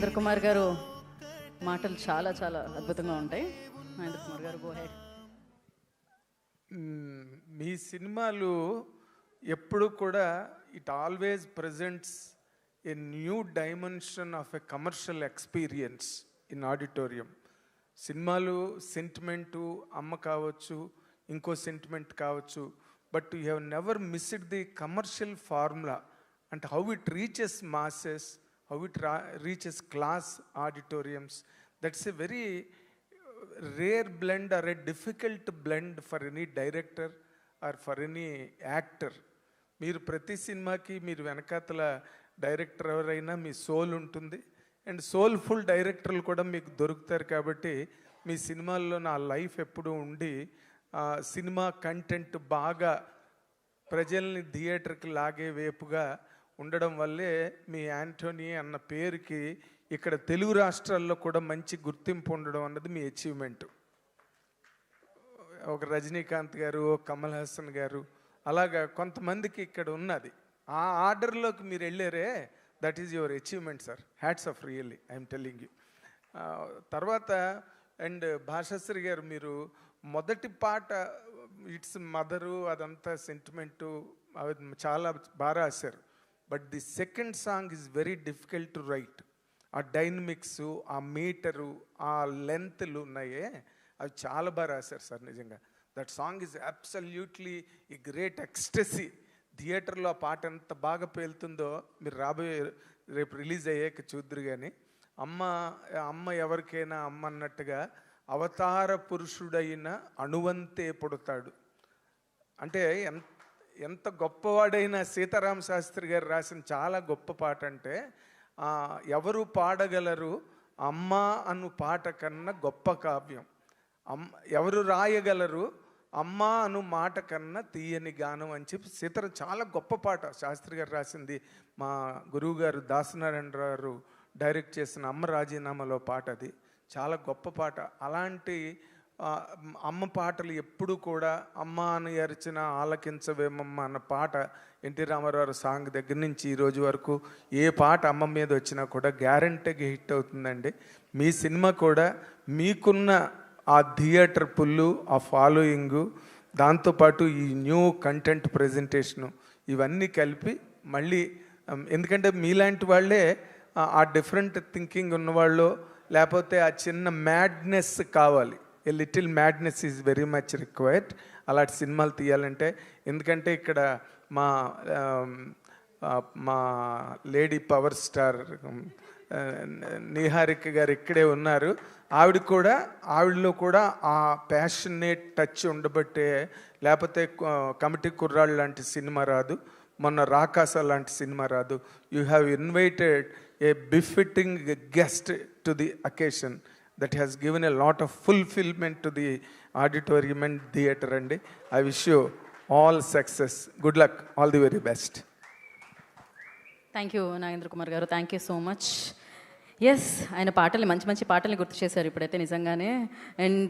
మహేంద్ర కుమార్ గారు మాటలు చాలా చాలా అద్భుతంగా ఉంటాయి. మహేంద్ర కుమార్ గారు గో హెడ్. మీ సినిమాలు ఎప్పుడు కూడా it always presents a new dimension of a commercial experience in auditorium. సినిమాలు సెంటిమెంటు అమ్మ కావచ్చు, ఇంకో సెంటిమెంట్ కావచ్చు, but you have never missed the commercial formula and how it reaches masses, how it reaches class auditoriums. That's a very rare blend or a difficult blend for any director or for any actor. మీరు ప్రతి సినిమాకి మీరు వెనకాతల director ఎవరైనా మీ soul ఉంటుంది and soulful డైరెక్టర్లు కూడా మీకు దొరుకుతారు. కాబట్టి మీ సినిమాల్లో నా లైఫ్ ఎప్పుడూ ఉండి సినిమా కంటెంట్ బాగా ప్రజల్ని థియేటర్కి లాగే వేపుగా ఉండడం వల్లే మీ యాంటోనీ అన్న పేరుకి ఇక్కడ తెలుగు రాష్ట్రాల్లో కూడా మంచి గుర్తింపు ఉండడం అన్నది మీ అచీవ్మెంట్. ఒక రజనీకాంత్ గారు, కమల్ హాసన్ గారు, అలాగా కొంతమందికి ఇక్కడ ఉన్నది. ఆ ఆర్డర్లోకి మీరు వెళ్ళారే, that is your achievement sir. Hats off really I'm telling you. తర్వాత అండ్ భాషాశ్రీ గారు, మీరు మొదటి పాట ఇట్స్ మదరు అదంతా సెంటిమెంటు అవి చాలా బాగా రాశారు. But the second song is very difficult to right. ఆ డైనమిక్స్, ఆ మీటరు, ఆ లెంత్లు ఉన్నాయే, అవి చాలా బాగా రాశారు సార్. నిజంగా దట్ సాంగ్ ఈజ్ అబ్సల్యూట్లీ ఈ గ్రేట్ ఎక్స్టసీ. థియేటర్లో ఆ పాట ఎంత బాగా పేలుతుందో మీరు రాబోయే రేపు రిలీజ్ అయ్యాక చూద్దరు. కానీ అమ్మ ఎవరికైనా అమ్మ అన్నట్టుగా అవతార పురుషుడైన అణువంతే పుడతాడు అంటే ఎంత గొప్పవాడైన సీతారామ శాస్త్రి గారు రాసిన చాలా గొప్ప పాట. అంటే ఎవరు పాడగలరు అమ్మ అను పాట కన్నా గొప్ప కావ్యం, ఎవరు రాయగలరు అమ్మ అను మాట కన్నా తీయని గానం అని చెప్పి సీతారాం చాలా గొప్ప పాట శాస్త్రి గారు రాసింది. మా గురువు గారు దాసనారాయణ గారు డైరెక్ట్ చేసిన అమ్మ రాజీనామాలో పాట, అది చాలా గొప్ప పాట. అలాంటి అమ్మ పాటలు ఎప్పుడు కూడా అమ్మ అని అరిచిన ఆలకించవేమమ్మ అన్న పాట ఎన్టీ రామారావు సాంగ్ దగ్గర నుంచి ఈ రోజు వరకు ఏ పాట అమ్మ మీద వచ్చినా కూడా గ్యారంటీగా హిట్ అవుతుందండి. మీ సినిమా కూడా మీకున్న ఆ థియేటర్ పుల్లు, ఆ ఫాలోయింగు, దాంతోపాటు ఈ న్యూ కంటెంట్ ప్రజెంటేషను, ఇవన్నీ కలిపి మళ్ళీ ఎందుకంటే మీలాంటి వాళ్ళే ఆ డిఫరెంట్ థింకింగ్ ఉన్నవాళ్ళు, లేకపోతే ఆ చిన్న మ్యాడ్నెస్ కావాలి. A little madness is very much required అలాంటి సినిమాలు తీయాలంటే. ఎందుకంటే ఇక్కడ మా లేడీ పవర్ స్టార్ నిహారిక గారు ఇక్కడే ఉన్నారు. ఆవిడలో కూడా ఆ ప్యాషనేట్ టచ్ ఉండబట్టే, లేకపోతే కమిటీ కుర్రాళ్ళు లాంటి సినిమా రాదు, మొన్న రాకాస లాంటి సినిమా రాదు. You have invited A befitting guest to the occasion that has given a lot of fulfillment to the auditorium and theatre. And I wish you all success. Good luck. All the very best. Thank you Nagendra Kumar గారు, thank you so much. Yes, ఆయన పాటలు మంచి మంచి పాటలు గుర్తు చేశారు ఇప్పుడైతే నిజంగానే. అండ్